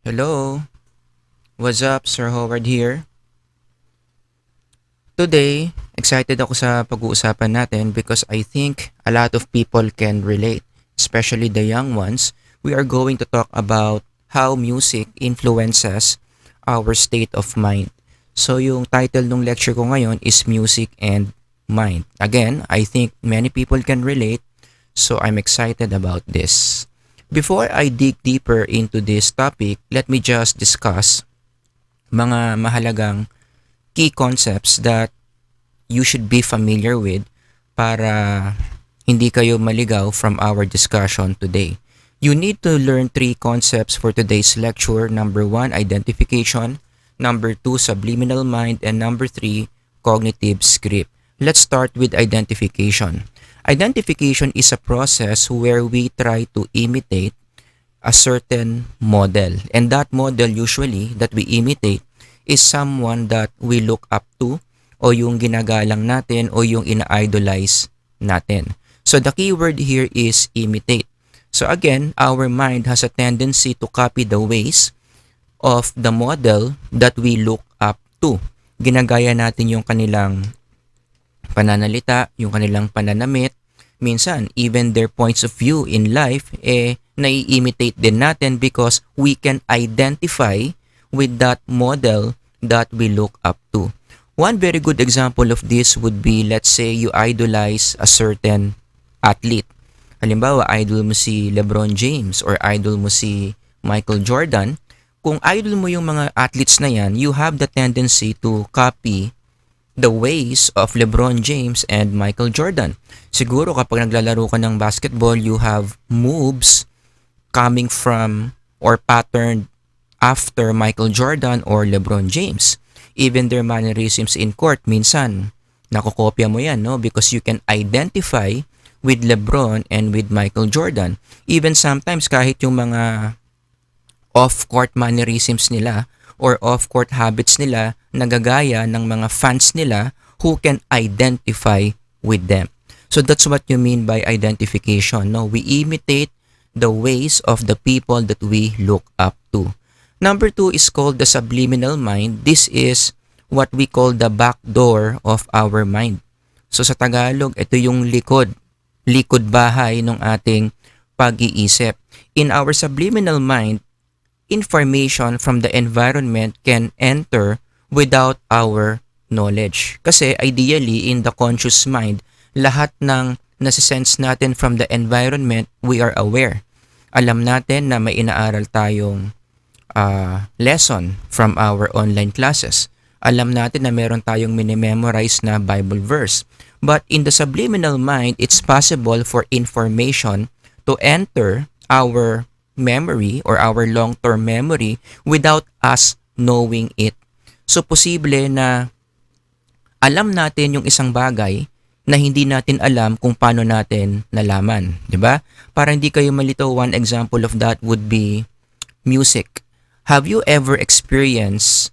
Hello, what's up? Sir Howard here. Today, excited ako sa pag-uusapan natin because I think a lot of people can relate, especially the young ones. We are going to talk about how music influences our state of mind. So yung title ng lecture ko ngayon is Music and Mind. Again, I think many people can relate, so I'm excited about this. Before I dig deeper into this topic, let me just discuss mga mahalagang key concepts that you should be familiar with para hindi kayo maligaw from our discussion today. You need to learn three concepts for today's lecture. Number one, identification. Number two, subliminal mind. And number three, cognitive script. Let's start with identification. Identification is a process where we try to imitate a certain model. And that model usually that we imitate is someone that we look up to o yung ginagalang natin o yung ina-idolize natin. So the key word here is imitate. So again, our mind has a tendency to copy the ways of the model that we look up to. Ginagaya natin yung kanilang pananalita, yung kanilang pananamit. Minsan, even their points of view in life, nai-imitate din natin because we can identify with that model that we look up to. One very good example of this would be, let's say you idolize a certain athlete. Halimbawa, idol mo si LeBron James or idol mo si Michael Jordan. Kung idol mo yung mga athletes na yan, you have the tendency to copy the ways of LeBron James and Michael Jordan. Siguro kapag naglalaro ka ng basketball, you have moves coming from or patterned after Michael Jordan or LeBron James. Even their mannerisms in court, minsan, nakokopya mo yan, no? Because you can identify with LeBron and with Michael Jordan. Even sometimes, kahit yung mga off-court mannerisms nila or off-court habits nila, nagagaya ng mga fans nila who can identify with them. So that's what you mean by identification, no? We imitate the ways of the people that we look up to. Number two is called the subliminal mind. This is what we call the back door of our mind. So sa Tagalog, ito yung likod bahay ng ating pag-iisip. In our subliminal mind, information from the environment can enter without our knowledge. Kasi ideally, in the conscious mind, lahat ng nasisense natin from the environment, we are aware. Alam natin na may inaaral tayong lesson from our online classes. Alam natin na meron tayong minimemorize na Bible verse. But in the subliminal mind, it's possible for information to enter our memory or our long-term memory without us knowing it. So, posible na alam natin yung isang bagay na hindi natin alam kung paano natin nalaman. 'Di ba? Para hindi kayo malito, one example of that would be music. Have you ever experienced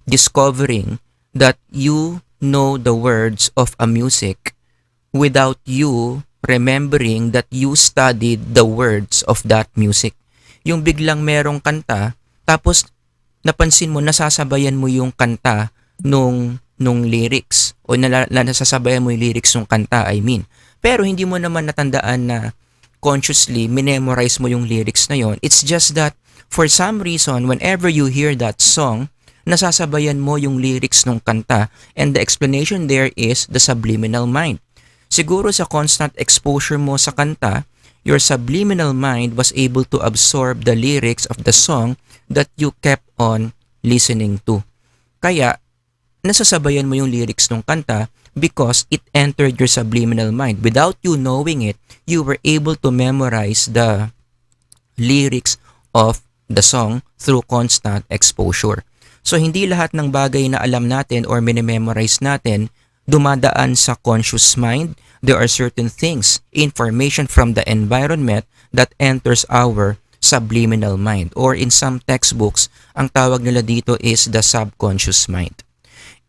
discovering that you know the words of a music without you remembering that you studied the words of that music? Yung biglang merong kanta, tapos napansin mo, nasasabayan mo yung kanta nung lyrics o nasasabayan mo yung lyrics ng kanta, I mean. Pero hindi mo naman natandaan na consciously memorize mo yung lyrics na yon. It's just that for some reason, whenever you hear that song, nasasabayan mo yung lyrics ng kanta, and the explanation there is the subliminal mind. Siguro sa constant exposure mo sa kanta, your subliminal mind was able to absorb the lyrics of the song that you kept on listening to. Kaya, nasasabayan mo yung lyrics ng kanta because it entered your subliminal mind. Without you knowing it, you were able to memorize the lyrics of the song through constant exposure. So, hindi lahat ng bagay na alam natin or minimemorize natin dumadaan sa conscious mind. There are certain things, information from the environment that enters our subliminal mind. Or in some textbooks, ang tawag nila dito is the subconscious mind.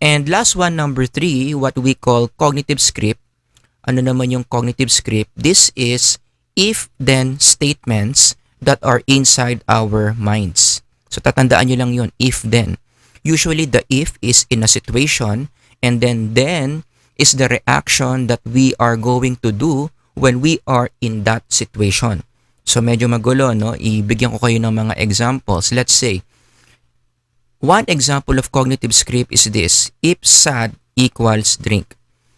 And last one, number three, what we call cognitive script. Ano naman yung cognitive script? This is if-then statements that are inside our minds. So tatandaan nyo lang yun, if then. Usually the if is in a situation, and then is the reaction that we are going to do when we are in that situation. So medyo magulo, no? Ibigyan ko kayo ng mga examples. Let's say, one example of cognitive script is this: if sad equals drink.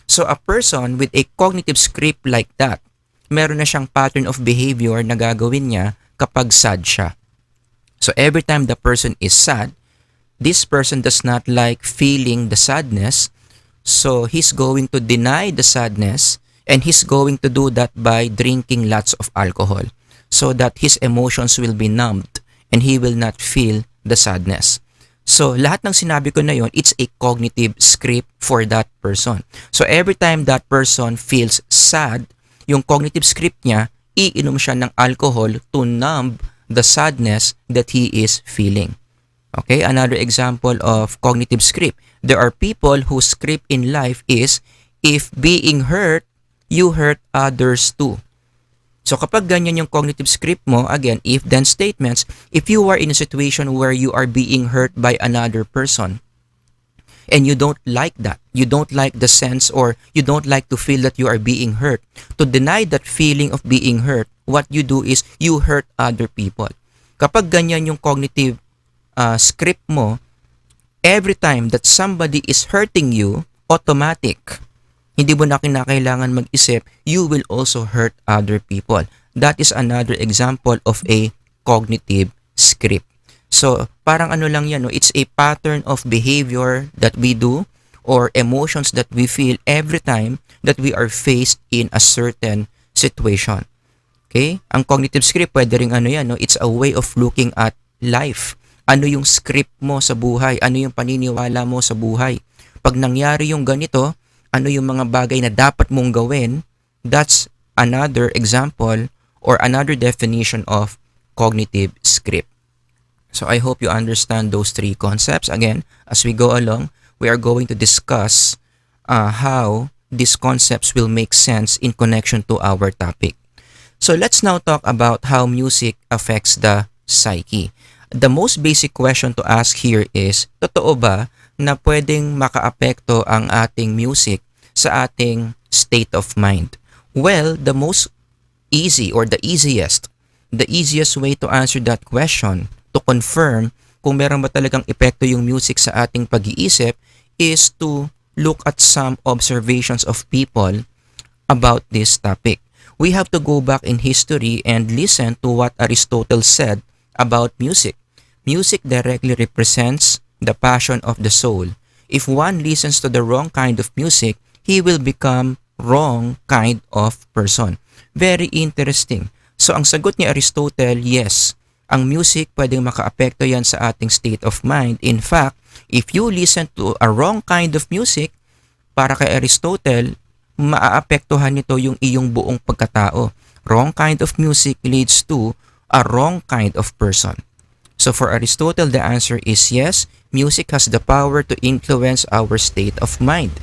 So a person with a cognitive script like that, meron na siyang pattern of behavior na gagawin niya kapag sad siya. So every time the person is sad, this person does not like feeling the sadness, so he's going to deny the sadness, and he's going to do that by drinking lots of alcohol so that his emotions will be numbed and he will not feel the sadness. So lahat ng sinabi ko na yon, it's a cognitive script for that person. So every time that person feels sad, yung cognitive script niya, iinom siya ng alcohol to numb the sadness that he is feeling. Okay, another example of cognitive script. There are people whose script in life is, if being hurt, you hurt others too. So kapag ganyan yung cognitive script mo, again, if-then statements, if you are in a situation where you are being hurt by another person, and you don't like that, you don't like the sense, or you don't like to feel that you are being hurt, to deny that feeling of being hurt, what you do is you hurt other people. Kapag ganyan yung cognitive script mo, every time that somebody is hurting you, automatic, hindi mo na kinakailangan mag-isip, you will also hurt other people. That is another example of a cognitive script. So, parang ano lang yan, no? It's a pattern of behavior that we do or emotions that we feel every time that we are faced in a certain situation. Okay? Ang cognitive script, pwede rin ano yan, no? It's a way of looking at life. Ano yung script mo sa buhay? Ano yung paniniwala mo sa buhay? Pag nangyari yung ganito, ano yung mga bagay na dapat mong gawin? That's another example or another definition of cognitive script. So I hope you understand those three concepts. Again, as we go along, we are going to discuss how these concepts will make sense in connection to our topic. So let's now talk about how music affects the psyche. The most basic question to ask here is, totoo ba na pwedeng makaapekto ang ating music sa ating state of mind? Well, the most easy or the easiest way to answer that question, to confirm kung meron ba talagang epekto yung music sa ating pag-iisip, is to look at some observations of people about this topic. We have to go back in history and listen to what Aristotle said about music. Music directly represents the passion of the soul. If one listens to the wrong kind of music, he will become wrong kind of person. Very interesting. So ang sagot ni Aristotle, yes, ang music pwedeng makaapekto yan sa ating state of mind. In fact, if you listen to a wrong kind of music, para kay Aristotle, maaapektuhan nito yung iyong buong pagkatao. Wrong kind of music leads to a wrong kind of person. So for Aristotle, the answer is yes, music has the power to influence our state of mind.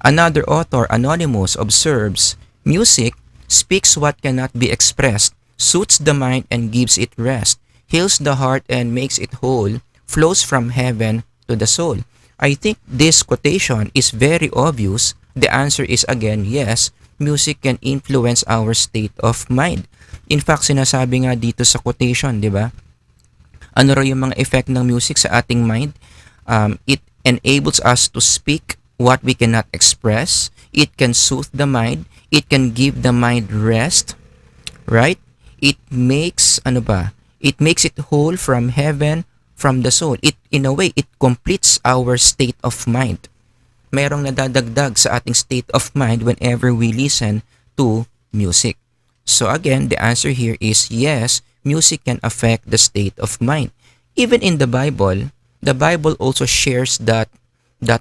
Another author, Anonymous, observes, music speaks what cannot be expressed, soothes the mind and gives it rest, heals the heart and makes it whole, flows from heaven to the soul. I think this quotation is very obvious. The answer is again yes, music can influence our state of mind. In fact, sinasabi nga dito sa quotation, di ba? Ano raw yung mga effect ng music sa ating mind? It enables us to speak what we cannot express. It can soothe the mind. It can give the mind rest. Right? It makes, It makes it whole from heaven, from the soul. In a way, it completes our state of mind. Merong nadadagdag sa ating state of mind whenever we listen to music. So again, the answer here is yes, music can affect the state of mind. Even in the Bible also shares that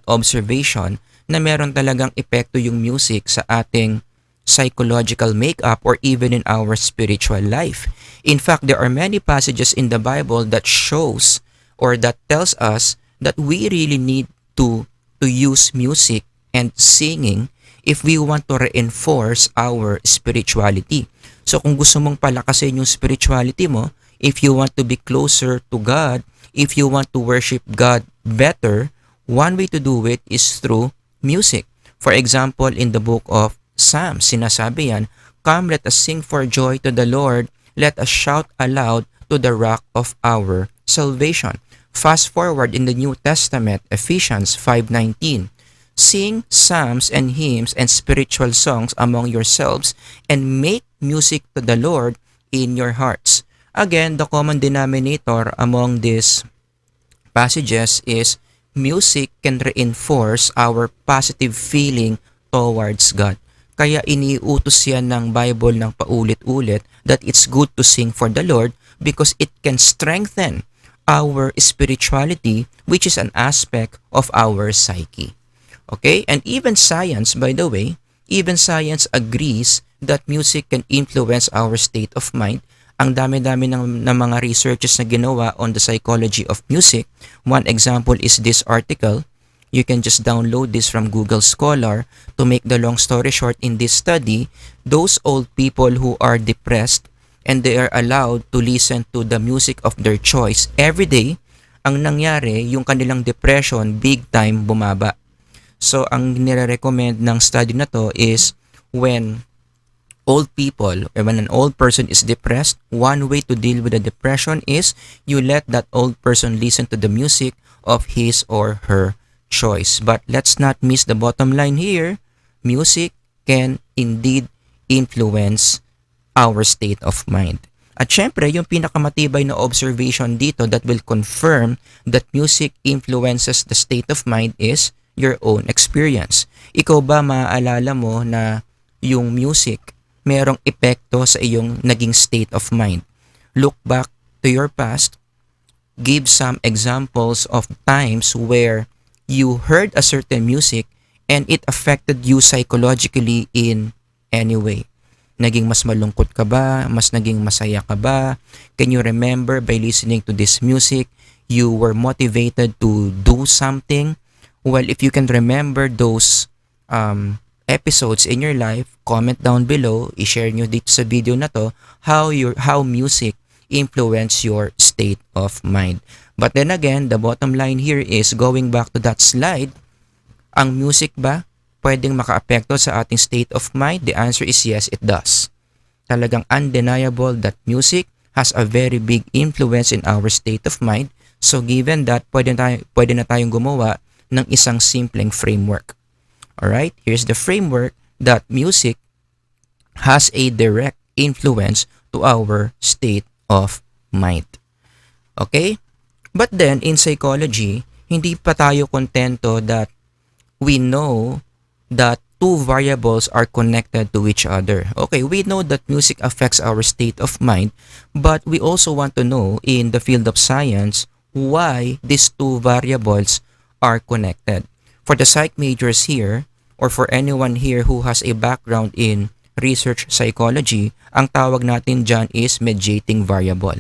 observation na meron talagang epekto yung music sa ating psychological makeup or even in our spiritual life. In fact, there are many passages in the Bible that shows or that tells us that we really need to use music and singing if we want to reinforce our spirituality. So kung gusto mong palakasin yung spirituality mo, if you want to be closer to God, if you want to worship God better, one way to do it is through music. For example, in the book of Psalms, sinasabi yan, "Come, let us sing for joy to the Lord. Let us shout aloud to the rock of our salvation." Fast forward in the New Testament, Ephesians 5:19. "Sing psalms and hymns and spiritual songs among yourselves and make music to the Lord in your hearts." Again, the common denominator among these passages is music can reinforce our positive feeling towards God. Kaya iniutos yan ng Bible ng paulit-ulit that it's good to sing for the Lord because it can strengthen our spirituality, which is an aspect of our psyche. Okay? And even science, by the way, even science agrees that music can influence our state of mind. Ang dami-dami ng mga researches na ginawa on the psychology of music. One example is this article. You can just download this from Google Scholar. To make the long story short, in this study, those old people who are depressed and they are allowed to listen to the music of their choice every day, ang nangyari, yung kanilang depression big time bumaba. So, ang nire-recommend ng study na to is when old people or when an old person is depressed, one way to deal with the depression is you let that old person listen to the music of his or her choice. But let's not miss the bottom line here. Music can indeed influence our state of mind. At syempre, yung pinakamatibay na observation dito that will confirm that music influences the state of mind is your own experience. Ikaw ba maaalala mo na yung music merong epekto sa iyong naging state of mind? Look back to your past. Give some examples of times where you heard a certain music and it affected you psychologically in any way. Naging mas malungkot ka ba? Mas naging masaya ka ba? Can you remember by listening to this music, you were motivated to do something? Well, if you can remember those episodes in your life, comment down below, i-share nyo dito sa video na to how music influence your state of mind. But then again, the bottom line here is going back to that slide, ang music ba pwedeng makaapekto sa ating state of mind? The answer is yes, it does. Talagang undeniable that music has a very big influence in our state of mind. So given that, pwede na tayong gumawa ng isang simpleng framework. Alright, here's the framework that music has a direct influence to our state of mind. Okay? But then, in psychology, hindi pa tayo kontento that we know that two variables are connected to each other. Okay, we know that music affects our state of mind, but we also want to know in the field of science why these two variables are connected. For the psych majors here, or for anyone here who has a background in research psychology, ang tawag natin dyan is mediating variable.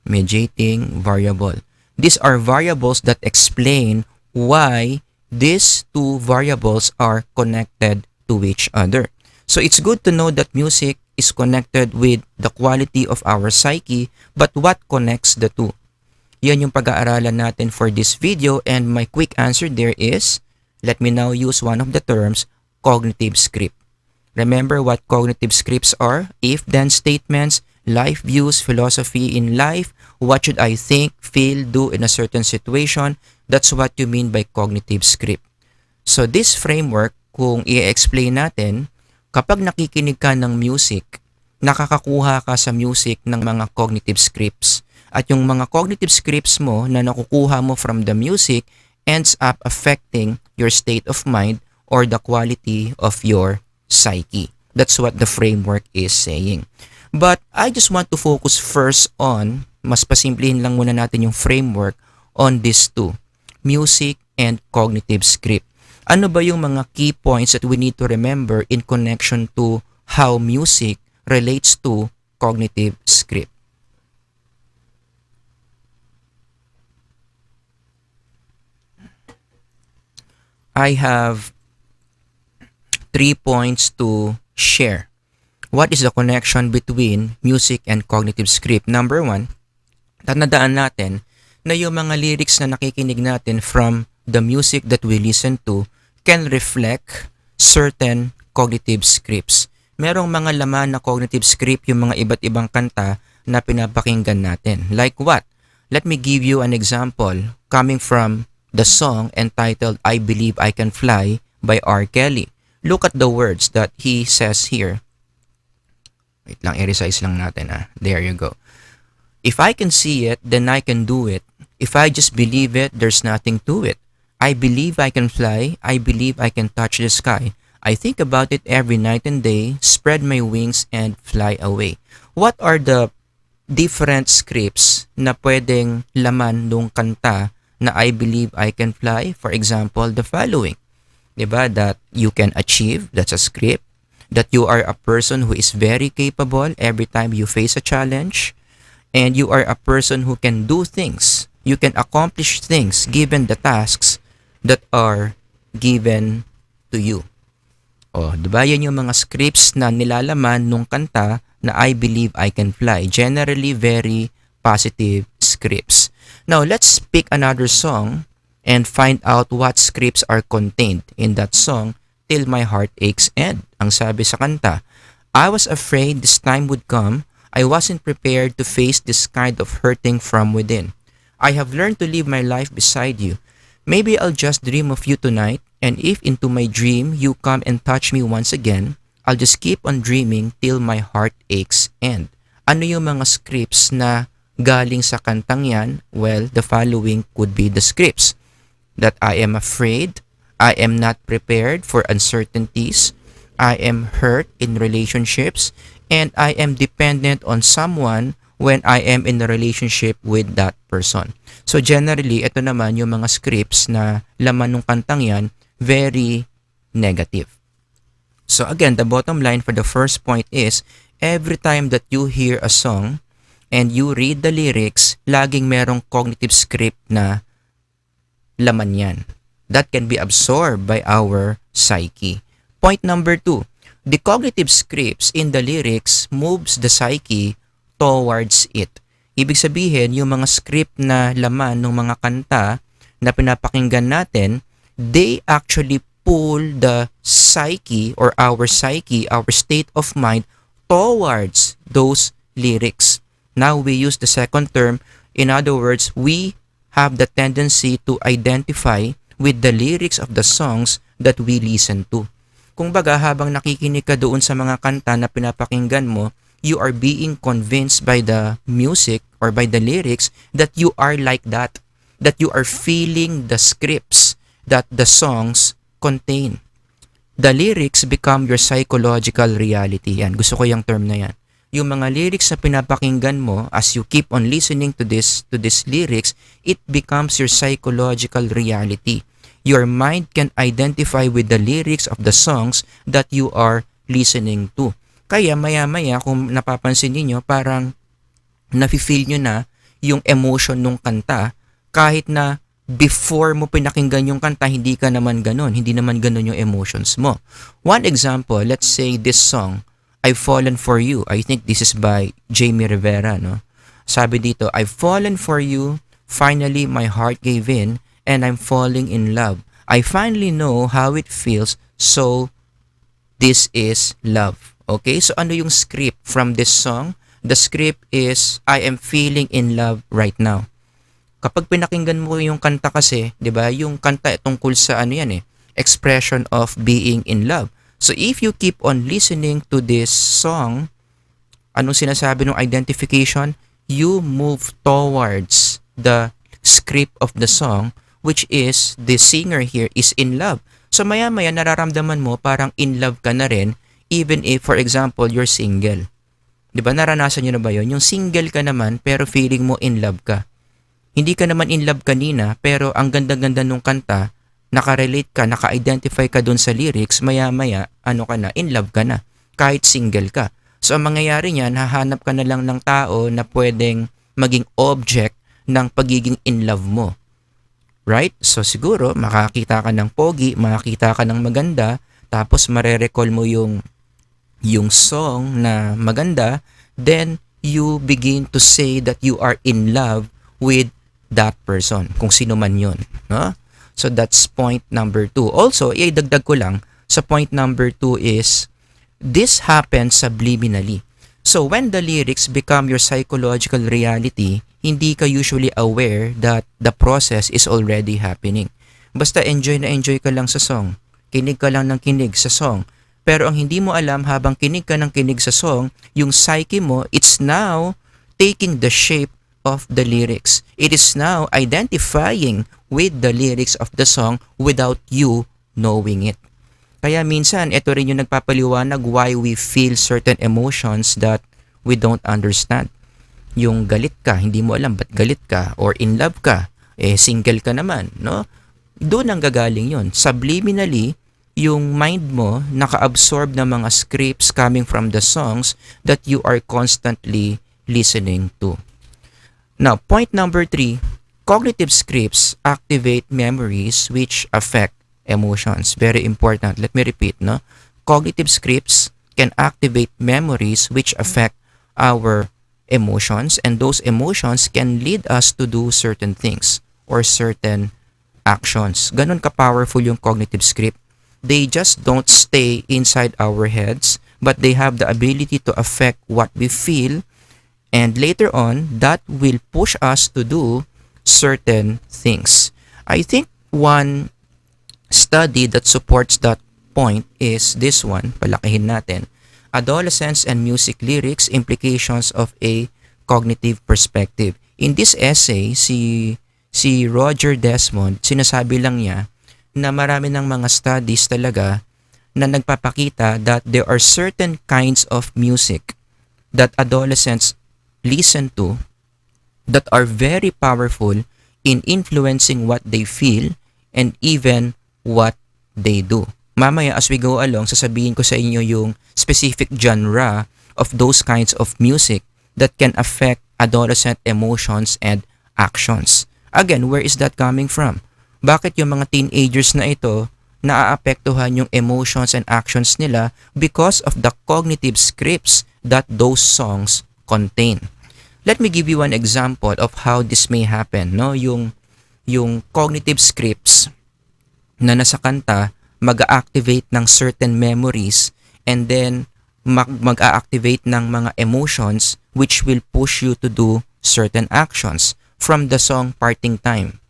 Mediating variable. These are variables that explain why these two variables are connected to each other. So it's good to know that music is connected with the quality of our psyche, but what connects the two? Yan yung pag-aaralan natin for this video, and my quick answer there is, let me now use one of the terms, cognitive script. Remember what cognitive scripts are? If-then statements, life views, philosophy in life, what should I think, feel, do in a certain situation. That's what you mean by cognitive script. So this framework, kung i-explain natin, kapag nakikinig ka ng music, nakakakuha ka sa music ng mga cognitive scripts. At yung mga cognitive scripts mo na nakukuha mo from the music ends up affecting your state of mind or the quality of your psyche. That's what the framework is saying. But I just want to focus first on, mas pasimplihin lang muna natin yung framework on these two, music and cognitive script. Ano ba yung mga key points that we need to remember in connection to how music relates to cognitive script? I have 3 points to share. What is the connection between music and cognitive script? Number one, tandaan natin na yung mga lyrics na nakikinig natin from the music that we listen to can reflect certain cognitive scripts. Merong mga laman na cognitive script yung mga iba't ibang kanta na pinapakinggan natin. Like what? Let me give you an example coming from the song entitled I Believe I Can Fly by R. Kelly. Look at the words that he says here. Wait lang, i-resize lang natin. There you go. If I can see it, then I can do it. If I just believe it, there's nothing to it. I believe I can fly. I believe I can touch the sky. I think about it every night and day, spread my wings and fly away. What are the different scripts na pwedeng laman nung kanta na I believe I can fly? For example, the following. Diba? That you can achieve, that's a script. That you are a person who is very capable every time you face a challenge. And you are a person who can do things. You can accomplish things given the tasks that are given to you. Oh, diba yan yung mga scripts na nilalaman nung kanta na I Believe I Can Fly. Generally, very positive scripts. Now, let's pick another song and find out what scripts are contained in that song, Till My Heart Aches End. Ang sabi sa kanta, I was afraid this time would come. I wasn't prepared to face this kind of hurting from within. I have learned to live my life beside you. Maybe I'll just dream of you tonight, and if into my dream you come and touch me once again, I'll just keep on dreaming till my heart aches end. Ano yung mga scripts na galing sa kantang yan? Well, the following could be the scripts. That I am afraid, I am not prepared for uncertainties, I am hurt in relationships, and I am dependent on someone when I am in a relationship with that person. So generally, ito naman yung mga scripts na laman ng kantang yan, very negative. So again, the bottom line for the first point is, every time that you hear a song and you read the lyrics, laging merong cognitive script na laman yan. That can be absorbed by our psyche. Point number 2, the cognitive scripts in the lyrics moves the psyche towards it. Ibig sabihin, yung mga script na laman ng mga kanta na pinapakinggan natin, they actually pull the psyche or our psyche, our state of mind towards those lyrics. Now we use the second term. In other words, we have the tendency to identify with the lyrics of the songs that we listen to. Kung baga, habang nakikinig ka doon sa mga kanta na pinapakinggan mo, you are being convinced by the music or by the lyrics that you are like that you are feeling the scripts that the songs contain. The lyrics become your psychological reality. Yan, gusto ko yung term na yan. Yung mga lyrics na pinapakinggan mo, as you keep on listening to this lyrics, it becomes your psychological reality. Your mind can identify with the lyrics of the songs that you are listening to. Kaya maya-maya kung napapansin niyo parang nafe-feel nyo na yung emotion ng kanta kahit na before mo pinakinggan yung kanta hindi ka naman ganun, hindi naman ganun yung emotions mo. One example, let's say this song, I've Fallen For You. I think this is by Jamie Rivera, no? Sabi dito, I've fallen for you, finally my heart gave in, and I'm falling in love. I finally know how it feels, so this is love. Okay, so ano yung script from this song? The script is, I am feeling in love right now. Kapag pinakinggan mo yung kanta kasi, di ba, yung kanta tungkol sa ano yan expression of being in love. So if you keep on listening to this song, anong sinasabi ng identification? You move towards the script of the song, which is the singer here is in love. So maya-maya nararamdaman mo parang in love ka na rin, even if, for example, you're single. Di ba, naranasan nyo na ba yun? Yung single ka naman, pero feeling mo in love ka. Hindi ka naman in love kanina, pero ang ganda-ganda nung kanta, nakarelate ka, naka-identify ka dun sa lyrics, maya-maya, ano ka na, in love ka na, kahit single ka. So, ang mangyayari niyan, hahanap ka na lang ng tao na pwedeng maging object ng pagiging in love mo. Right? So, siguro, makakita ka ng pogi, makakita ka ng maganda, tapos marerecall mo yung yung song na maganda, then you begin to say that you are in love with that person, kung sino man yun. No? So that's point number 2. Also, idagdag ko lang, sa point number 2 is, this happens subliminally. So when the lyrics become your psychological reality, hindi ka usually aware that the process is already happening. Basta enjoy na enjoy ka lang sa song. Kinig ka lang ng kinig sa song. Pero ang hindi mo alam habang kinig ka ng kinig sa song, yung psyche mo, it's now taking the shape of the lyrics. It is now identifying with the lyrics of the song without you knowing it. Kaya minsan, ito rin yung nagpapaliwanag why we feel certain emotions that we don't understand. Yung galit ka, hindi mo alam ba't galit ka, or in love ka, single ka naman, no? Doon ang gagaling yun. Subliminally, yung mind mo naka-absorb ng mga scripts coming from the songs that you are constantly listening to. Now, point number 3, cognitive scripts activate memories which affect emotions. Very important. Let me repeat, no? Cognitive scripts can activate memories which affect our emotions, and those emotions can lead us to do certain things or certain actions. Ganun ka-powerful yung cognitive script. They just don't stay inside our heads, but they have the ability to affect what we feel, and later on, that will push us to do certain things. I think one study that supports that point is this one. Palakihin natin. Adolescence and Music Lyrics, Implications of a Cognitive Perspective. In this essay, si Roger Desmond, sinasabi lang niya na marami ng mga studies talaga na nagpapakita that there are certain kinds of music that adolescents listen to that are very powerful in influencing what they feel and even what they do. Mamaya as we go along, sasabihin ko sa inyo yung specific genre of those kinds of music that can affect adolescent emotions and actions. Again, where is that coming from? Bakit yung mga teenagers na ito naaapektuhan yung emotions and actions nila because of the cognitive scripts that those songs contain? Let me give you an example of how this may happen, no? Yung cognitive scripts na nasa kanta mag-a-activate ng certain memories and then mag-a-activate ng mga emotions which will push you to do certain actions. From the song Parting Time,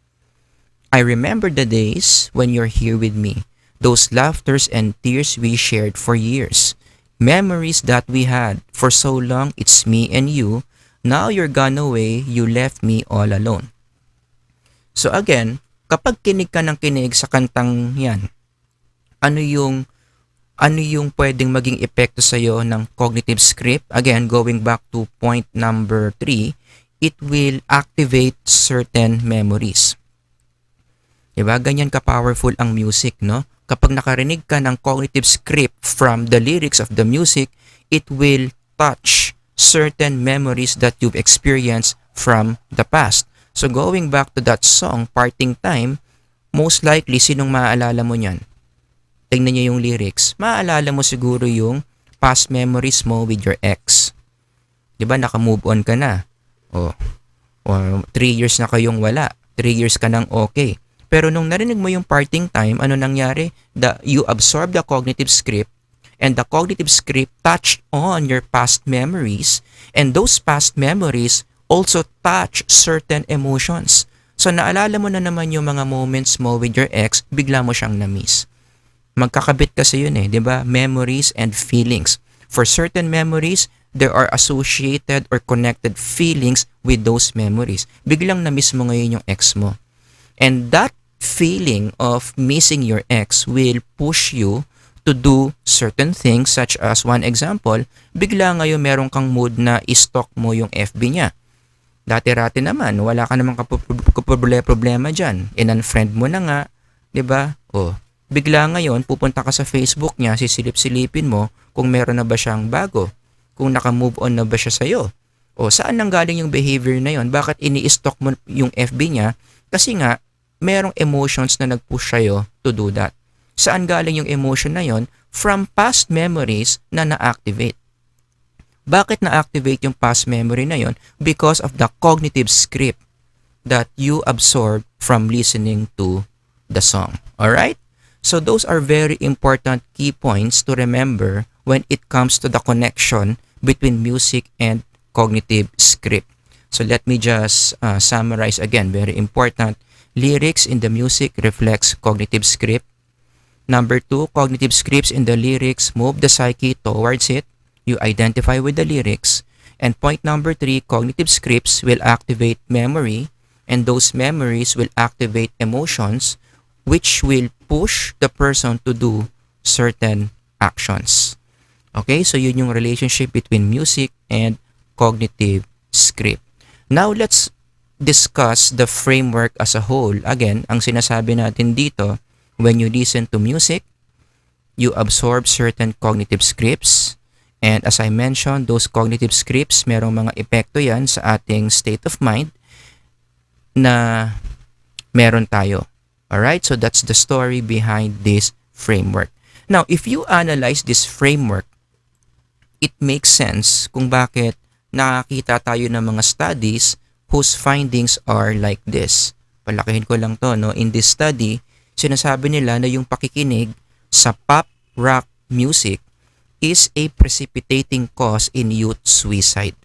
I remember the days when you're here with me, those laughters and tears we shared for years, memories that we had for so long, it's me and you, now you're gone away, you left me all alone. So again, kapag kinig ka ng kinig sa kantang yan, ano yung pwedeng maging epekto sa iyo ng cognitive script? Again, going back to point number 3, it will activate certain memories. Diba? Ganyan ka-powerful ang music, no? Kapag nakarinig ka ng cognitive script from the lyrics of the music, it will touch certain memories that you've experienced from the past. So going back to that song, Parting Time, most likely, sinong maaalala mo niyan? Tingnan niyo yung lyrics. Maaalala mo siguro yung past memories mo with your ex. Diba? Naka-move on ka na. O 3 years na kayong wala. 3 years ka nang okay. Pero nung narinig mo yung Parting Time, ano nangyari? You absorb the cognitive script, and the cognitive script touched on your past memories, and those past memories also touch certain emotions. So naalala mo na naman yung mga moments mo with your ex, bigla mo siyang na-miss. Magkakabit kasi yun di ba? Memories and feelings. For certain memories, there are associated or connected feelings with those memories. Biglang na-miss mo ngayon yung ex mo. And that feeling of missing your ex will push you to do certain things, such as one example, bigla ngayon meron kang mood na i-stalk mo yung FB niya. Dati-rati naman, wala ka namang problema dyan. In-unfriend mo na nga, di ba? Bigla ngayon, pupunta ka sa Facebook niya, sisilip-silipin mo kung meron na ba siyang bago, kung naka-move on na ba siya sa'yo. Saan nanggaling yung behavior na yon? Bakit ini-stalk mo yung FB niya? Kasi nga, merong emotions na nag-push sa'yo to do that. Saan galing yung emotion na yon? from past memories na na-activate. Bakit na-activate yung past memory na yon? Because of the cognitive script that you absorb from listening to the song. Alright? So those are very important key points to remember when it comes to the connection between music and cognitive script. So let me just summarize again. Very important. Lyrics in the music reflects cognitive script. Number 2, cognitive scripts in the lyrics move the psyche towards it. You identify with the lyrics. And point number 3, cognitive scripts will activate memory, and those memories will activate emotions, which will push the person to do certain actions. Okay, so yun yung relationship between music and cognitive script. Now, let's discuss the framework as a whole. Again, ang sinasabi natin dito, when you listen to music, you absorb certain cognitive scripts. And as I mentioned, those cognitive scripts, merong mga epekto yan sa ating state of mind na meron tayo. Alright, so that's the story behind this framework. Now, if you analyze this framework, it makes sense kung bakit nakakita tayo ng mga studies whose findings are like this. Palakihin ko lang to, no? In this study, sinasabi nila na yung pakikinig sa pop rock music is a precipitating cause in youth suicide.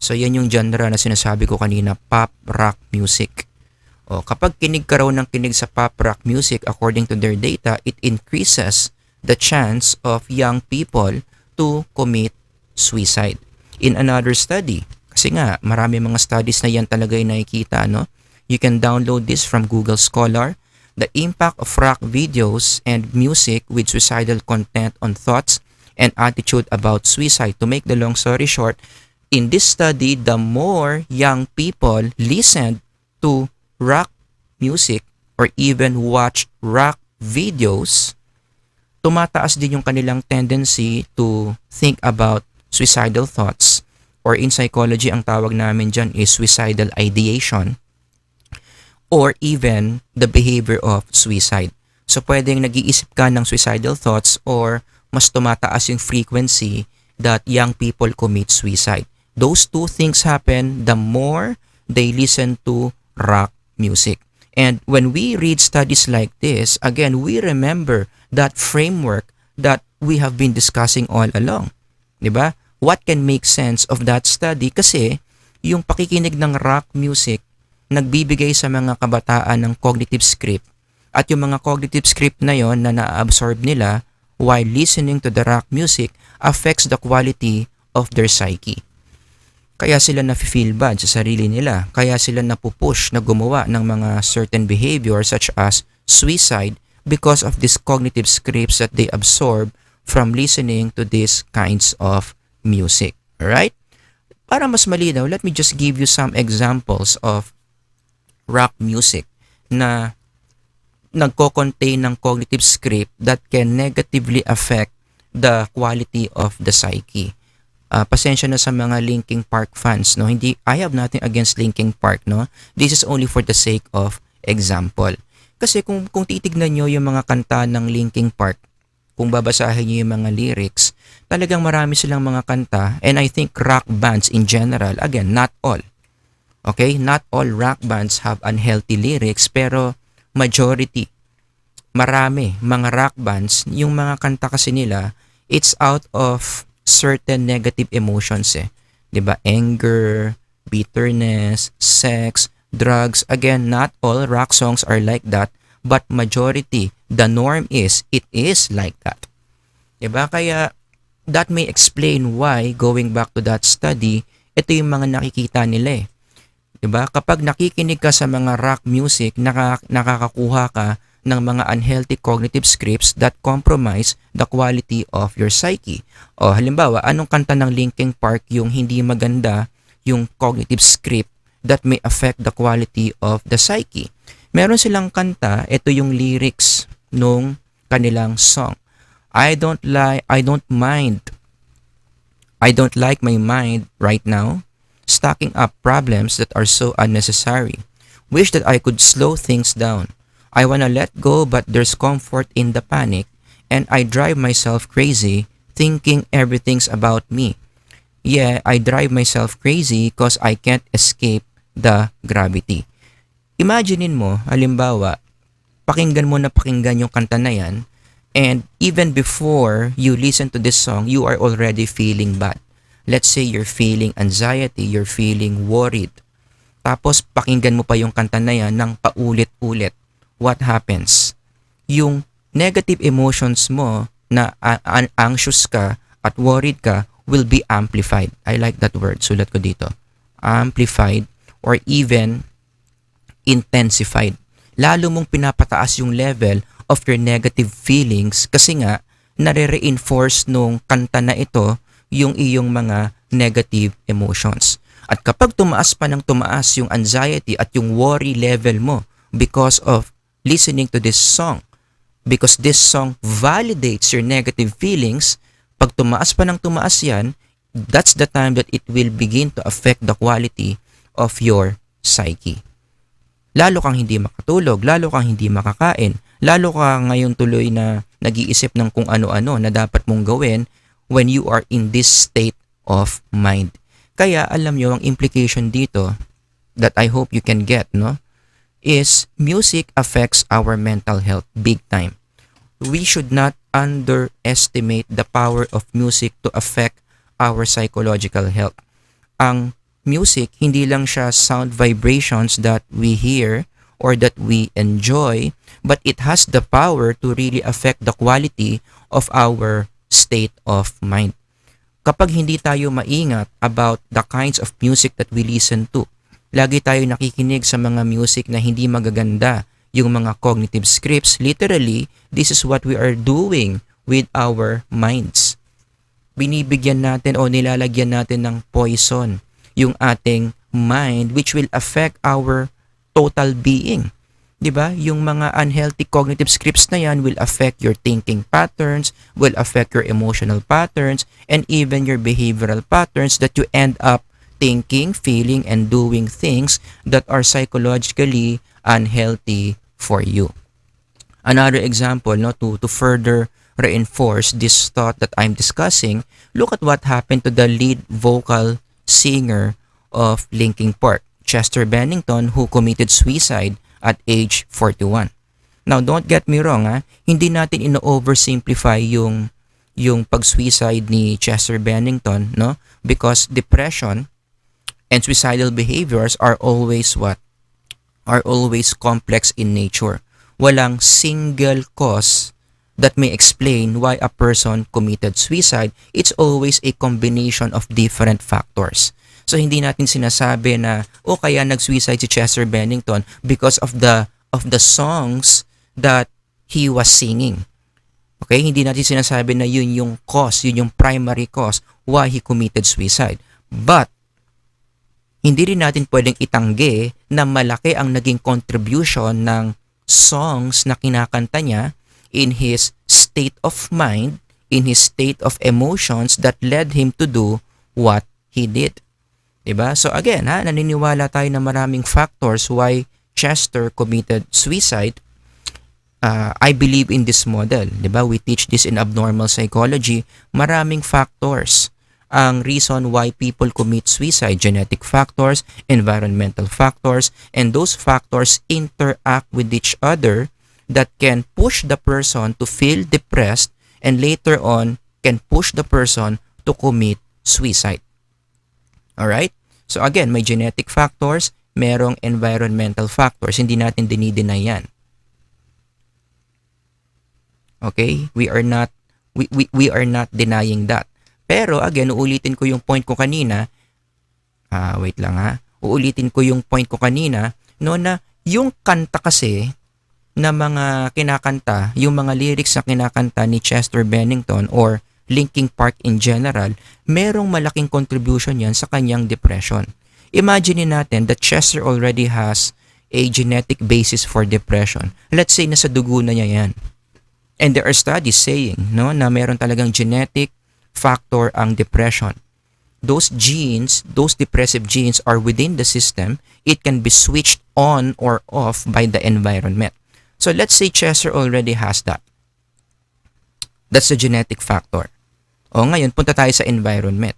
So yan yung genre na sinasabi ko kanina, pop rock music. O, kapag kinig ka raw ng kinig sa pop rock music, according to their data, it increases the chance of young people to commit suicide. In another study, kasi nga marami mga studies na yan talaga yung nakikita, no? You can download this from Google Scholar. The impact of rock videos and music with suicidal content on thoughts and attitude about suicide. To make the long story short, in this study, the more young people listened to rock music or even watch rock videos, tumataas din yung kanilang tendency to think about suicidal thoughts, or in psychology, ang tawag namin dyan is suicidal ideation, or even the behavior of suicide. So pwedeng nag-iisip ka ng suicidal thoughts or mas tumataas yung frequency that young people commit suicide. Those two things happen the more they listen to rock music. And when we read studies like this, again, we remember that framework that we have been discussing all along. Diba? What can make sense of that study? Kasi yung pakikinig ng rock music nagbibigay sa mga kabataan ng cognitive script, at yung mga cognitive script na yon na na-absorb nila while listening to the rock music affects the quality of their psyche. Kaya sila na-feel bad sa sarili nila. Kaya sila napupush na gumawa ng mga certain behavior such as suicide because of these cognitive scripts that they absorb from listening to these kinds of music. Alright? Para mas malinaw, let me just give you some examples of rock music na nagko-contain ng cognitive script that can negatively affect the quality of the psyche. Pasensya na sa mga Linkin Park fans, no? I have nothing against Linkin Park, no? This is only for the sake of example. Kasi kung titignan nyo yung mga kanta ng Linkin Park, kung babasahin nyo yung mga lyrics, talagang marami silang mga kanta, and I think rock bands in general, again, not all. Okay? Not all rock bands have unhealthy lyrics, pero majority, marami, mga rock bands, yung mga kanta kasi nila, it's out of certain negative emotions, eh. 'Di ba? Anger, bitterness, sex, drugs. Again, not all rock songs are like that, but majority, the norm is, it is like that. 'Di ba? Kaya that may explain why, going back to that study, ito yung mga nakikita nila, eh. 'Di ba? Kapag nakikinig ka sa mga rock music, nakakakuha ka ng mga unhealthy cognitive scripts that compromise the quality of your psyche. O halimbawa, anong kanta ng Linkin Park yung hindi maganda yung cognitive script that may affect the quality of the psyche? Meron silang kanta, ito yung lyrics nung kanilang song. I don't mind. I don't like my mind right now, stacking up problems that are so unnecessary. Wish that I could slow things down. I wanna let go, but there's comfort in the panic, and I drive myself crazy thinking everything's about me. Yeah, I drive myself crazy because I can't escape the gravity. Imaginein mo, halimbawa, pakinggan mo na pakinggan yung kanta na yan, and even before you listen to this song, you are already feeling bad. Let's say you're feeling anxiety, you're feeling worried. Tapos pakinggan mo pa yung kanta na yan ng paulit-ulit. What happens? Yung negative emotions mo na anxious ka at worried ka will be amplified. I like that word. Sulat ko dito. Amplified or even intensified. Lalo mong pinapataas yung level of your negative feelings kasi nga nare-reinforce nung kanta na ito yung iyong mga negative emotions. At kapag tumaas pa ng tumaas yung anxiety at yung worry level mo because of listening to this song, because this song validates your negative feelings, pag tumaas pa ng tumaas yan, that's the time that it will begin to affect the quality of your psyche. Lalo kang hindi makatulog, lalo kang hindi makakain, lalo ka ngayon tuloy na nag-iisip ng kung ano-ano na dapat mong gawin when you are in this state of mind. Kaya alam nyo ang implication dito that I hope you can get, no? Is music affects our mental health big time. We should not underestimate the power of music to affect our psychological health. Ang music, hindi lang siya sound vibrations that we hear or that we enjoy, but it has the power to really affect the quality of our state of mind. Kapag hindi tayo maingat about the kinds of music that we listen to, lagi tayo nakikinig sa mga music na hindi magaganda, yung mga cognitive scripts, literally, this is what we are doing with our minds. Binibigyan natin o nilalagyan natin ng poison yung ating mind which will affect our total being. 'Di ba? Yung mga unhealthy cognitive scripts na yan will affect your thinking patterns, will affect your emotional patterns, and even your behavioral patterns that you end up thinking, feeling, and doing things that are psychologically unhealthy for you. Another example, no, to further reinforce this thought that I'm discussing, look at what happened to the lead vocal singer of Linkin Park, Chester Bennington, who committed suicide at age 41. Now, don't get me wrong, hindi natin ino-oversimplify yung pag-suicide ni Chester Bennington, no? Because depression and suicidal behaviors are always what? Are always complex in nature. Walang single cause that may explain why a person committed suicide. It's always a combination of different factors. So hindi natin sinasabi na kaya nag-suicide si Chester Bennington because of the songs that he was singing. Okay, hindi natin sinasabi na yun yung cause, yun yung primary cause why he committed suicide. But hindi rin natin pwedeng itanggi na malaki ang naging contribution ng songs na kinakanta niya in his state of mind, in his state of emotions that led him to do what he did. Diba? So again, naniniwala tayo na maraming factors why Chester committed suicide. I believe in this model. Diba? We teach this in abnormal psychology. Maraming factors ang reason why people commit suicide. Genetic factors, environmental factors, and those factors interact with each other that can push the person to feel depressed and later on can push the person to commit suicide. Alright? So again, may genetic factors, merong environmental factors. Hindi natin dinideny yan. Okay? We are not denying that. Pero again, uulitin ko yung point ko kanina. Wait lang Uulitin ko yung point ko kanina, no, na yung kanta kasi na mga kinakanta, yung mga lyrics na kinakanta ni Chester Bennington or Linkin Park in general, merong malaking contribution yan sa kanyang depression. Imagine natin that Chester already has a genetic basis for depression. Let's say nasa dugo na niya yan. And there are studies saying, no, na meron talagang genetic factor ang depression. Those genes, those depressive genes are within the system. It can be switched on or off by the environment. So let's say Chester already has that. That's the genetic factor. O ngayon, punta tayo sa environment.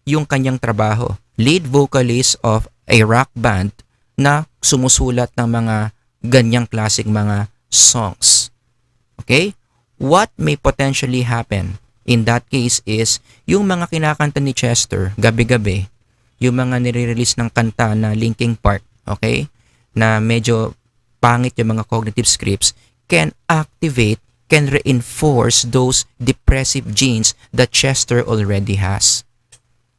Yung kanyang trabaho, lead vocalist of a rock band na sumusulat ng mga ganyang klaseng mga songs. Okay? What may potentially happen in that case is yung mga kinakanta ni Chester gabi-gabi, yung mga nire-release ng kanta na Linkin Park, okay? Na medyo pangit yung mga cognitive scripts, can activate, can reinforce those depressive genes that Chester already has,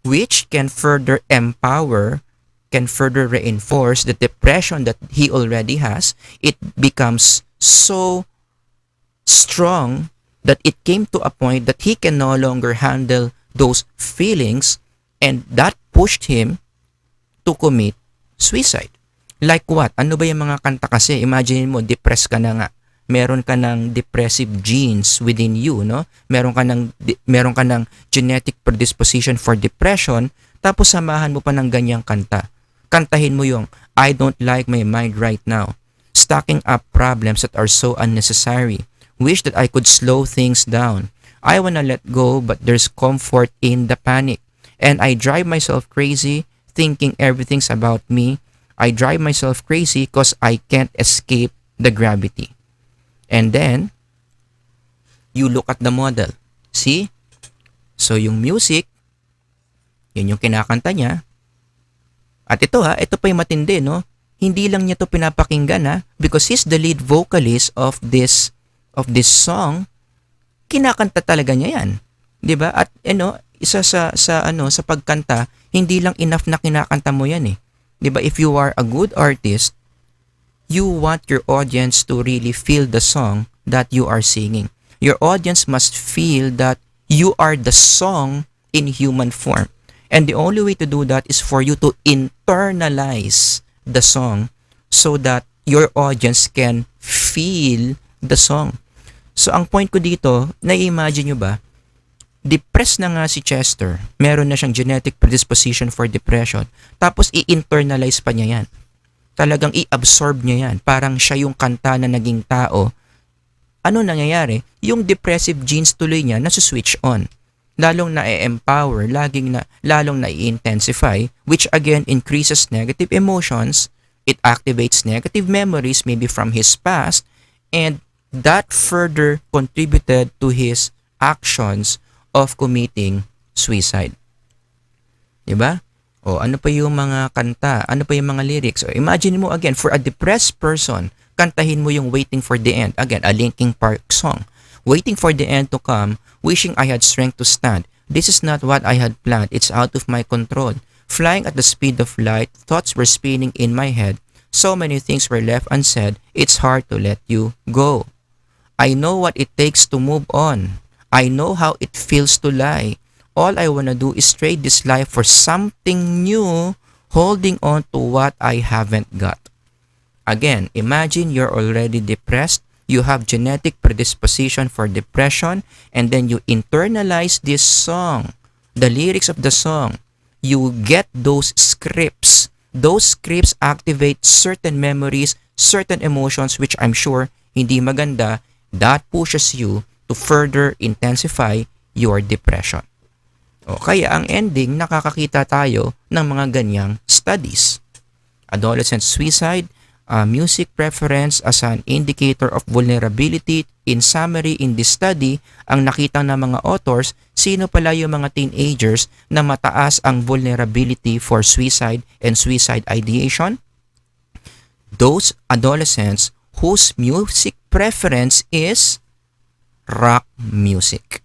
which can further empower, can further reinforce the depression that he already has. It becomes so strong that it came to a point that he can no longer handle those feelings, and that pushed him to commit suicide. Like what? Ano ba yung mga kanta kasi? Imagine mo, depressed ka na nga. Meron ka ng depressive genes within you, no? Meron ka ng genetic predisposition for depression, tapos samahan mo pa ng ganyang kanta. Kantahin mo yung, I don't like my mind right now. Stacking up problems that are so unnecessary. Wish that I could slow things down. I wanna let go, but there's comfort in the panic. And I drive myself crazy thinking everything's about me. I drive myself crazy because I can't escape the gravity. And then, you look at the model. See? So, yung music, yun yung kinakanta niya. At ito ito pa yung matindi, no? Hindi lang niya to pinapakinggan because he's the lead vocalist of this song. Kinakanta talaga niya yan. 'Di ba? At isa sa pagkanta, hindi lang enough na kinakanta mo yan eh. 'Di ba? If you are a good artist, you want your audience to really feel the song that you are singing. Your audience must feel that you are the song in human form. And the only way to do that is for you to internalize the song so that your audience can feel the song. So, ang point ko dito, na-imagine nyo ba, depressed na nga si Chester, meron na siyang genetic predisposition for depression, tapos i-internalize pa niya yan. Talagang i-absorb niya yan. Parang siya yung kanta na naging tao. Ano nangyayari? Yung depressive genes tuloy niya nasuswitch on. Lalong na-empower, lalong na-intensify, which again increases negative emotions. It activates negative memories maybe from his past, and that further contributed to his actions of committing suicide. Diba? O ano pa yung mga kanta? Ano pa yung mga lyrics? O imagine mo again, for a depressed person, kantahin mo yung Waiting for the End. Again, a Linkin Park song. Waiting for the end to come, wishing I had strength to stand. This is not what I had planned. It's out of my control. Flying at the speed of light, thoughts were spinning in my head. So many things were left unsaid. It's hard to let you go. I know what it takes to move on. I know how it feels to lie. All I wanna do is trade this life for something new, holding on to what I haven't got. Again, imagine you're already depressed, you have genetic predisposition for depression, and then you internalize this song, the lyrics of the song. You get those scripts. Those scripts activate certain memories, certain emotions, which I'm sure hindi maganda. That pushes you to further intensify your depression. O kaya ang ending, nakakakita tayo ng mga ganyang studies. Adolescent suicide, music preference as an indicator of vulnerability. In summary, in this study, ang nakita ng mga authors, sino pala yung mga teenagers na mataas ang vulnerability for suicide and suicide ideation? Those adolescents whose music preference is rock music.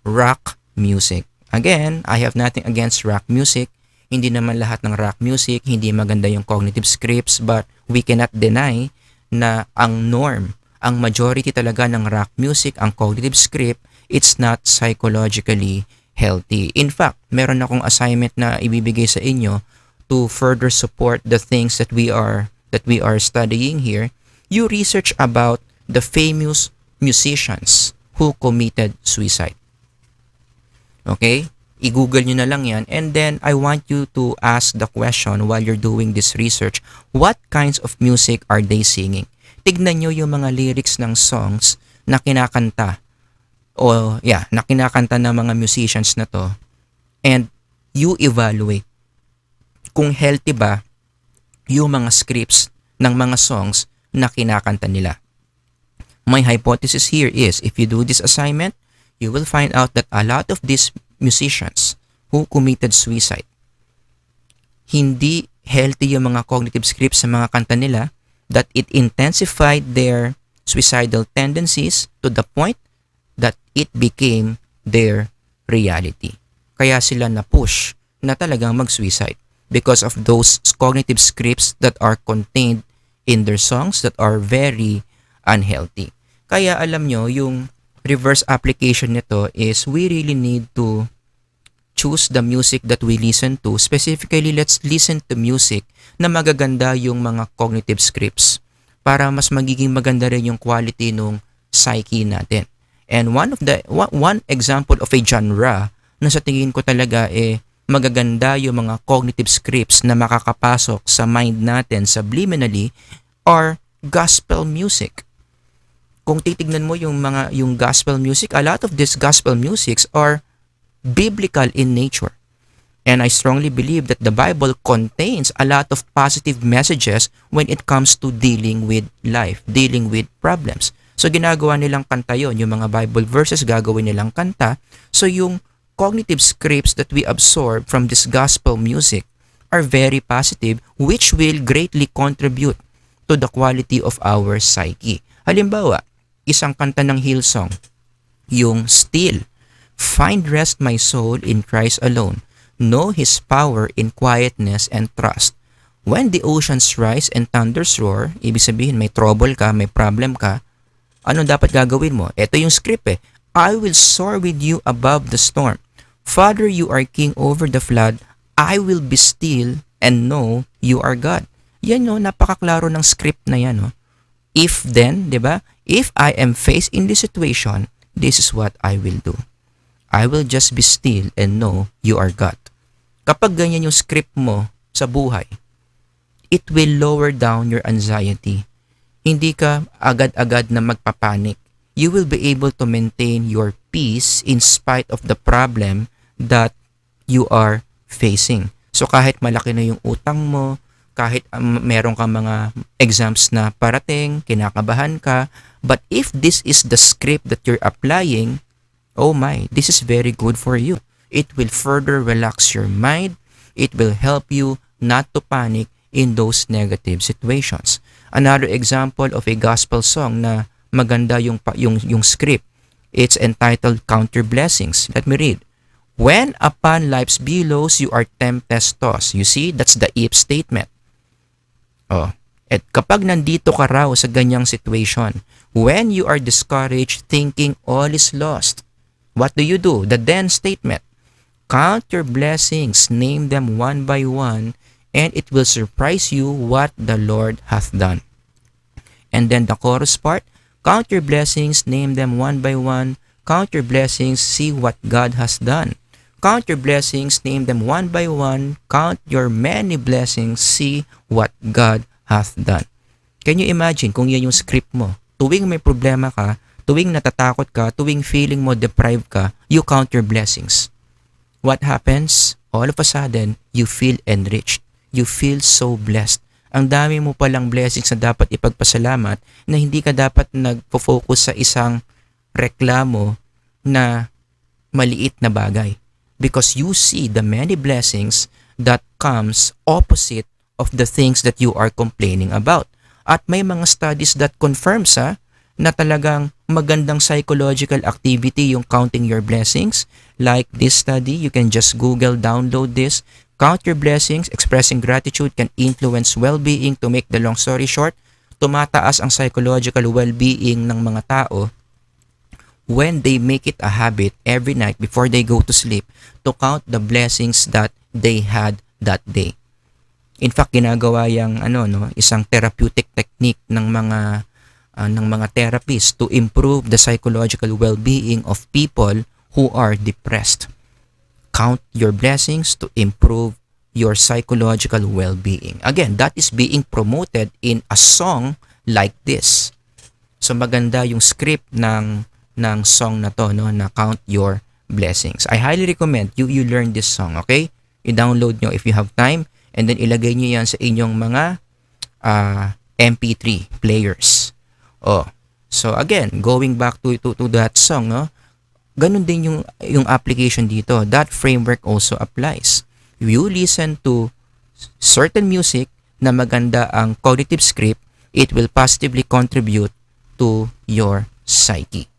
Rock music. Again, I have nothing against rock music. Hindi naman lahat ng rock music, hindi maganda yung cognitive scripts, but we cannot deny na ang norm, ang majority talaga ng rock music, ang cognitive script, it's not psychologically healthy. In fact, meron akong assignment na ibibigay sa inyo to further support the things that we are studying here. You research about the famous musicians who committed suicide. Okay? I-google nyo na lang yan, and then I want you to ask the question while you're doing this research, what kinds of music are they singing? Tignan nyo yung mga lyrics ng songs na kinakanta. na kinakanta ng mga musicians na to, and you evaluate kung healthy ba yung mga scripts ng mga songs na kinakanta nila. My hypothesis here is if you do this assignment, you will find out that a lot of these musicians who committed suicide, hindi healthy yung mga cognitive scripts sa mga kanta nila, that it intensified their suicidal tendencies to the point that it became their reality. Kaya sila na-push na talagang mag-suicide because of those cognitive scripts that are contained in their songs that are very unhealthy. Kaya alam nyo, yung reverse application nito is we really need to choose the music that we listen to. Specifically, let's listen to music na magaganda yung mga cognitive scripts para mas magiging maganda rin yung quality ng psyche natin. And one example of a genre na sa tingin ko talaga magaganda yung mga cognitive scripts na makakapasok sa mind natin subliminally are gospel music. Kung titignan mo yung gospel music, a lot of these gospel musics are biblical in nature. And I strongly believe that the Bible contains a lot of positive messages when it comes to dealing with life, dealing with problems. So ginagawa nilang kanta yon, yung mga Bible verses gagawin nilang kanta. So yung cognitive scripts that we absorb from this gospel music are very positive, which will greatly contribute to the quality of our psyche. Halimbawa, isang kanta ng Hillsong, yung Still, find rest my soul in Christ alone. Know His power in quietness and trust. When the oceans rise and thunders roar, ibig sabihin may trouble ka, may problem ka, ano dapat gagawin mo? Ito yung script I will soar with you above the storm. Father, you are king over the flood. I will be still and know you are God. Yan napakaklaro ng script na yan. If then, di ba? If I am faced in this situation, this is what I will do. I will just be still and know you are God. Kapag ganyan yung script mo sa buhay, it will lower down your anxiety. Hindi ka agad-agad na magpapanik. You will be able to maintain your peace in spite of the problem that you are facing. So kahit malaki na yung utang mo, kahit meron kang mga exams na parating, kinakabahan ka, but if this is the script that you're applying, oh my, this is very good for you. It will further relax your mind. It will help you not to panic in those negative situations. Another example of a gospel song na maganda yung script, it's entitled Counter Blessings. Let me read. When upon life's billows you are tempest tossed. You see, that's the if statement. At kapag nandito ka raw sa ganyang situation, when you are discouraged thinking all is lost, what do? The then statement. Count your blessings, name them one by one, and it will surprise you what the Lord hath done. And then the chorus part, count your blessings, name them one by one, count your blessings, see what God has done. Count your blessings, name them one by one, count your many blessings, see what God hath done. Can you imagine kung yan yung script mo? Tuwing may problema ka, tuwing natatakot ka, tuwing feeling mo deprived ka, you count your blessings. What happens? All of a sudden, you feel enriched. You feel so blessed. Ang dami mo palang blessings na dapat ipagpasalamat na hindi ka dapat nagpo-focus sa isang reklamo na maliit na bagay. Because you see the many blessings that comes opposite of the things that you are complaining about. At may mga studies that confirms na talagang magandang psychological activity yung counting your blessings. Like this study, you can just Google, download this. Count your blessings, expressing gratitude can influence well-being. To make the long story short, tumataas ang psychological well-being ng mga tao when they make it a habit every night before they go to sleep to count the blessings that they had that day. In fact, ginagawa yang isang therapeutic technique ng mga therapists to improve the psychological well-being of people who are depressed. Count your blessings to improve your psychological well-being. Again, that is being promoted in a song like this. So maganda yung script ng ng song na to, no, na Count Your Blessings. I highly recommend you learn this song, okay? I-download nyo if you have time and then ilagay nyo yan sa inyong mga MP3 players. Oh. So again, going back to that song, no? Ganun din yung application dito. That framework also applies. You listen to certain music na maganda ang cognitive script, it will positively contribute to your psyche.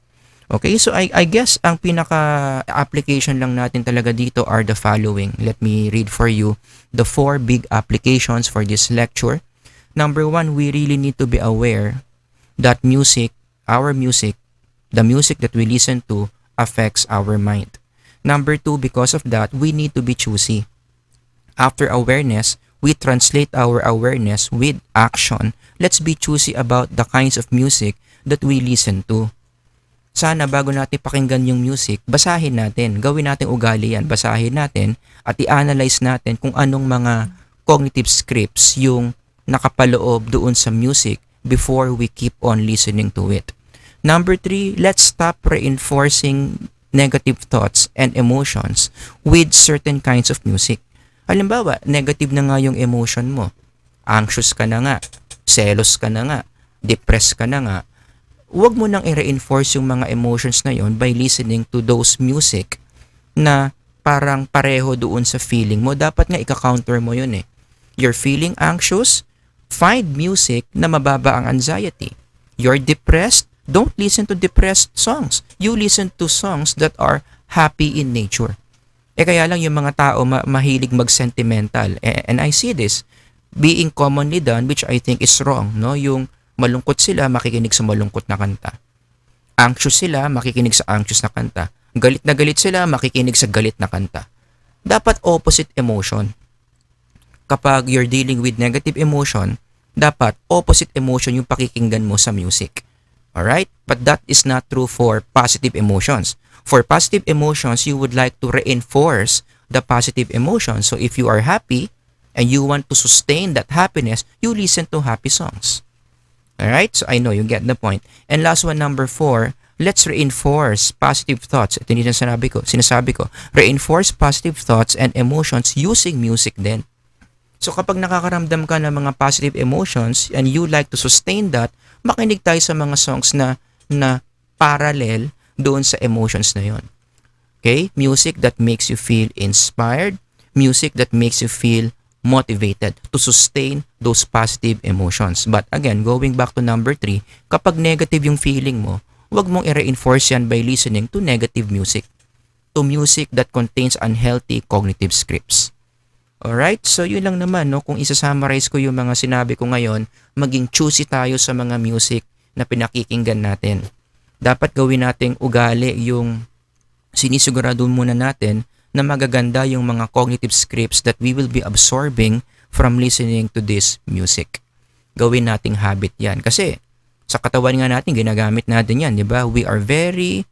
Okay, so I guess ang pinaka-application lang natin talaga dito are the following. Let me read for you the 4 big applications for this lecture. Number 1, we really need to be aware that music, our music, the music that we listen to affects our mind. Number 2, because of that, we need to be choosy. After awareness, we translate our awareness with action. Let's be choosy about the kinds of music that we listen to. Sana bago natin pakinggan yung music, basahin natin, gawin natin ugali yan, basahin natin at i-analyze natin kung anong mga cognitive scripts yung nakapaloob doon sa music before we keep on listening to it. Number 3, let's stop reinforcing negative thoughts and emotions with certain kinds of music. Halimbawa, negative na nga yung emotion mo. Anxious ka na nga, selos ka na nga, depressed ka na nga. Huwag mo nang i-reinforce yung mga emotions na yon by listening to those music na parang pareho doon sa feeling mo. Dapat nga ika-counter mo yun eh. You're feeling anxious? Find music na mababa ang anxiety. You're depressed? Don't listen to depressed songs. You listen to songs that are happy in nature. Kaya lang yung mga tao mahilig mag-sentimental. And I see this being commonly done, which I think is wrong. No? Yung malungkot sila, makikinig sa malungkot na kanta. Anxious sila, makikinig sa anxious na kanta. Galit na galit sila, makikinig sa galit na kanta. Dapat opposite emotion. Kapag you're dealing with negative emotion, dapat opposite emotion yung pakikinggan mo sa music. Alright? But that is not true for positive emotions. For positive emotions, you would like to reinforce the positive emotion. So if you are happy and you want to sustain that happiness, you listen to happy songs. Alright? So I know you get the point. And last one, number 4, let's reinforce positive thoughts. Ito yung sinasabi ko. Reinforce positive thoughts and emotions using music din. So kapag nakakaramdam ka ng mga positive emotions and you like to sustain that, makinig tayo sa mga songs na parallel doon sa emotions na yon. Okay? Music that makes you feel inspired. Music that makes you feel motivated to sustain those positive emotions. But again, going back to number 3, kapag negative yung feeling mo, huwag mong i-reinforce yan by listening to negative music. To music that contains unhealthy cognitive scripts. Alright? So yun lang naman, no? Kung isa-summarize ko yung mga sinabi ko ngayon, maging choosy tayo sa mga music na pinakikinggan natin. Dapat gawin nating ugali yung sinisigurado muna natin na magaganda yung mga cognitive scripts that we will be absorbing from listening to this music. Gawin nating habit yan. Kasi sa katawan nga natin, ginagamit natin yan, di ba? We are very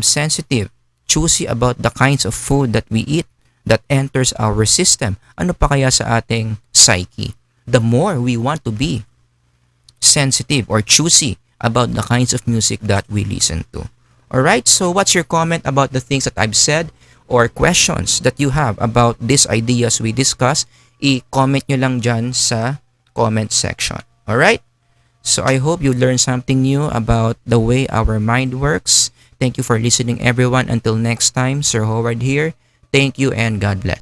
sensitive, choosy about the kinds of food that we eat that enters our system. Ano pa kaya sa ating psyche? The more we want to be sensitive or choosy about the kinds of music that we listen to. Alright, so what's your comment about the things that I've said or questions that you have about these ideas we discussed? I-comment nyo lang dyan sa comment section. Alright? So I hope you learned something new about the way our mind works. Thank you for listening, everyone. Until next time, Sir Howard here. Thank you and God bless.